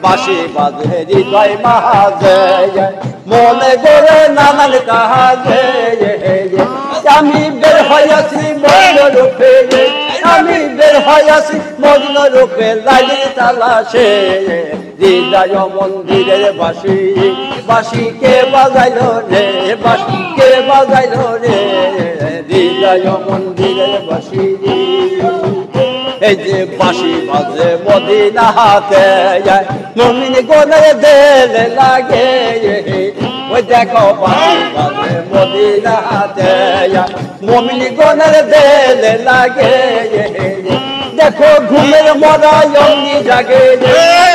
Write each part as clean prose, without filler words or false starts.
বাঁশি বাজে হৃদয় মাঝে মনে করে নানান কাজে আমি বের হইয়াছি মগ্ন রূপে আমি বের হইয়াছি মগ্ন রূপে লাগির তালাশে হৃদয় মন্দিরের বাঁশি বাঁশি কে বাজাইল রে বাঁশি কে বাজাইল রে হৃদয় মন্দিরের বাঁশি এই যে বাঁশি বাজে মদিনাতে মুমিন গোনের দেলে লাগে ওই দেখো বাঁশি বাজে মদিনাতে মুমিন গোনের দেলে লাগে দেখো ঘুমের মরা অমনি জাগে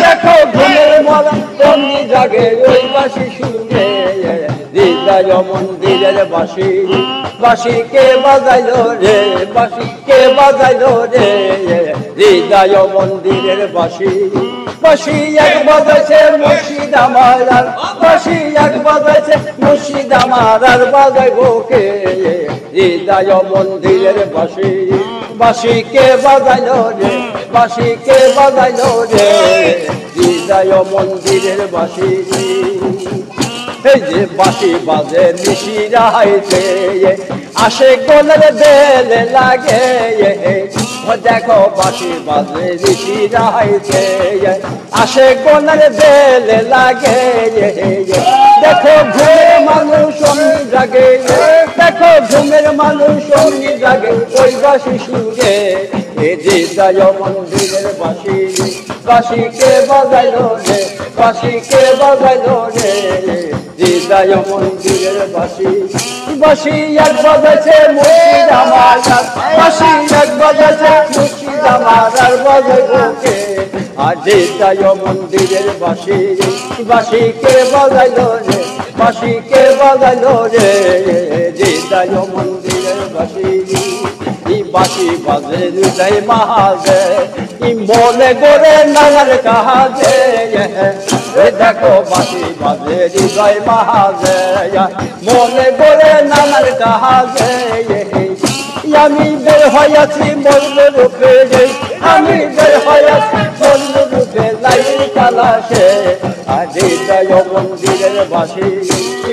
দেখো ঘুমের মরা অমনি জাগে ওই বাঁশি শুনে হৃদয় মন্দিরের বাঁশি বাঁশি কে বাজাইল রে বাঁশি কে বাজাইল রে হৃদয় মন্দিরের বাঁশি বাঁশি এক বাজাইছে মুর্শিদ আমার বাঁশি এক বাজাইছে মুর্শিদ আমার আর বাজাইব কে হৃদয় মন্দিরের বাঁশি বাঁশি কে বাজাইল রে বাঁশি কে বাজাইল রে হৃদয় মন্দিরের বাঁশি এই যে বাঁশি বাজে নিশিরা হাইতে আসে গোলের বেলে লাগে দেখো বাঁশি বাজে নিশিরা হাইতে আসে গোলের বেলে লাগে দেখো ঘুমের মানুষ অমনি জাগে দেখো ঘুমের মানুষ অমনি জাগে ওই বাঁশি সুরে হৃদয় মন্দিরের বাঁশি বাঁশি কে বাজাইল রে বাঁশি কে বাজাইল রে হৃদয় মন্দিরের বাঁশি বাঁশি এক বাজাইছে মুর্শিদ আমার বাঁশি এক বাজাইছে মুর্শিদ আমার আর বাজাইব কে আর হৃদয় মন্দিরের বাঁশি বাঁশি কে বাজাইল রে বাঁশি কে বাজাইল রে হৃদয় মন্দিরের বাঁশি বাঁশি বাজে হৃদয় মাঝে মনে করে নানার কাজে দেখো বাঁশি বাজে হৃদয় মাঝে মনে করে নানার কাজে আমি বের হইয়াছি মগ্ন রূপে আমি বের হইয়াছি মগ্ন রূপে লাইন তালাশে আর হৃদয় মন্দিরের বাঁশি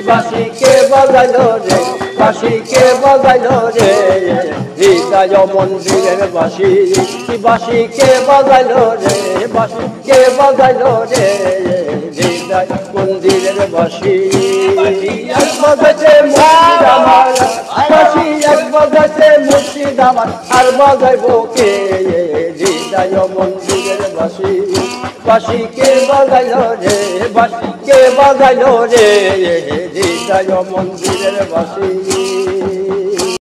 বাঁশি কে বাজাইল রে বাঁশি কে বাজাইল রে হৃদয় মন্দিরের বাঁশি বাঁশি কে বাজাইল রে বাঁশি কে বাজাইল রে হৃদয় মন্দিরের বাঁশি এক বাজাইছে মুর্শিদ আমার বাঁশি এক বাজাইছে মুর্শিদ আমার আর বাজাইব কে হৃদয় মন্দিরের বাঁশি বাঁশি কে বাজাইল রে বাঁশি কে বাজাইল রে হৃদয় মন্দিরের বাঁশি